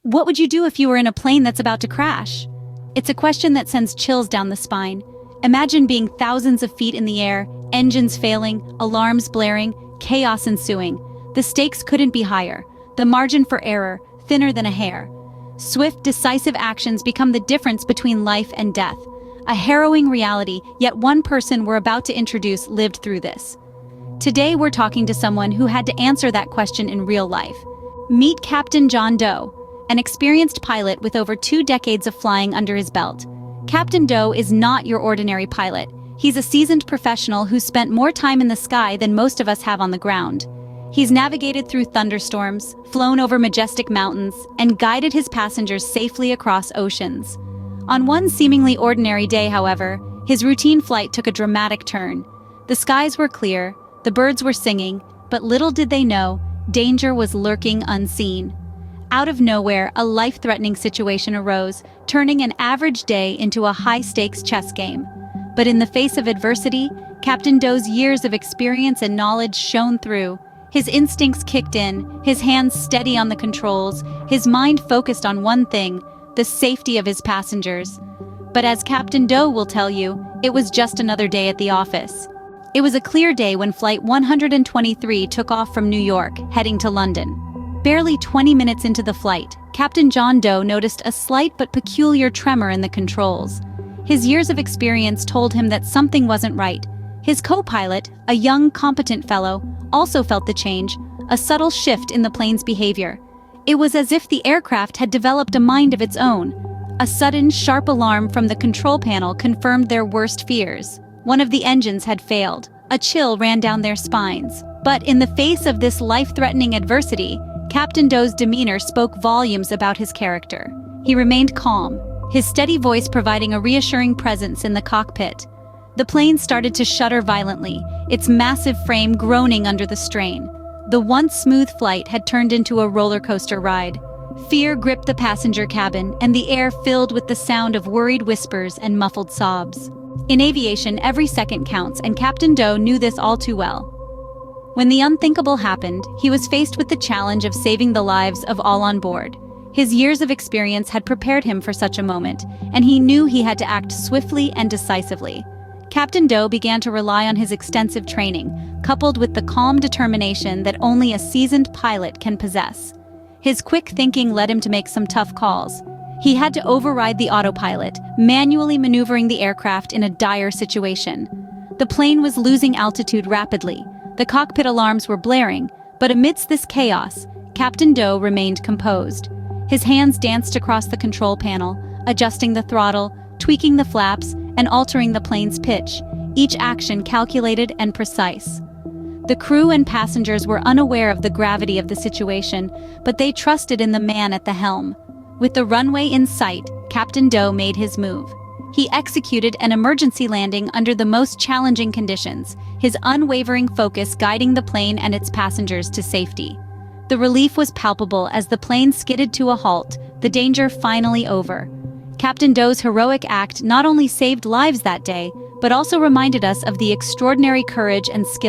What would you do if you were in a plane that's about to crash? It's a question that sends chills down the spine. Imagine being thousands of feet in the air, engines failing, alarms blaring, chaos ensuing. The stakes couldn't be higher. The margin for error, thinner than a hair. Swift, decisive actions become the difference between life and death. A harrowing reality, yet one person we're about to introduce lived through this. Today we're talking to someone who had to answer that question in real life. Meet Captain John Doe, an experienced pilot with over 2 decades of flying under his belt. Captain Doe is not your ordinary pilot. He's a seasoned professional who's spent more time in the sky than most of us have on the ground. He's navigated through thunderstorms, flown over majestic mountains, and guided his passengers safely across oceans. On one seemingly ordinary day, however, his routine flight took a dramatic turn. The skies were clear, the birds were singing, but little did they know, danger was lurking unseen. Out of nowhere, a life-threatening situation arose, turning an average day into a high-stakes chess game. But in the face of adversity, Captain Doe's years of experience and knowledge shone through. His instincts kicked in, his hands steady on the controls, his mind focused on one thing, the safety of his passengers. But as Captain Doe will tell you, it was just another day at the office. It was a clear day when Flight 123 took off from New York, heading to London. Barely 20 minutes into the flight, Captain John Doe noticed a slight but peculiar tremor in the controls. His years of experience told him that something wasn't right. His co-pilot, a young, competent fellow, also felt the change, a subtle shift in the plane's behavior. It was as if the aircraft had developed a mind of its own. A sudden, sharp alarm from the control panel confirmed their worst fears. One of the engines had failed. A chill ran down their spines. But in the face of this life-threatening adversity, Captain Doe's demeanor spoke volumes about his character. He remained calm, his steady voice providing a reassuring presence in the cockpit. The plane started to shudder violently, its massive frame groaning under the strain. The once smooth flight had turned into a roller coaster ride. Fear gripped the passenger cabin, and the air filled with the sound of worried whispers and muffled sobs. In aviation, every second counts, and Captain Doe knew this all too well. When the unthinkable happened, he was faced with the challenge of saving the lives of all on board. His years of experience had prepared him for such a moment, and he knew he had to act swiftly and decisively. Captain Doe began to rely on his extensive training, coupled with the calm determination that only a seasoned pilot can possess. His quick thinking led him to make some tough calls. He had to override the autopilot, manually maneuvering the aircraft in a dire situation. The plane was losing altitude rapidly. The cockpit alarms were blaring, but amidst this chaos, Captain Doe remained composed. His hands danced across the control panel, adjusting the throttle, tweaking the flaps, and altering the plane's pitch, each action calculated and precise. The crew and passengers were unaware of the gravity of the situation, but they trusted in the man at the helm. With the runway in sight, Captain Doe made his move. He executed an emergency landing under the most challenging conditions, his unwavering focus guiding the plane and its passengers to safety. The relief was palpable as the plane skidded to a halt, the danger finally over. Captain Doe's heroic act not only saved lives that day, but also reminded us of the extraordinary courage and skill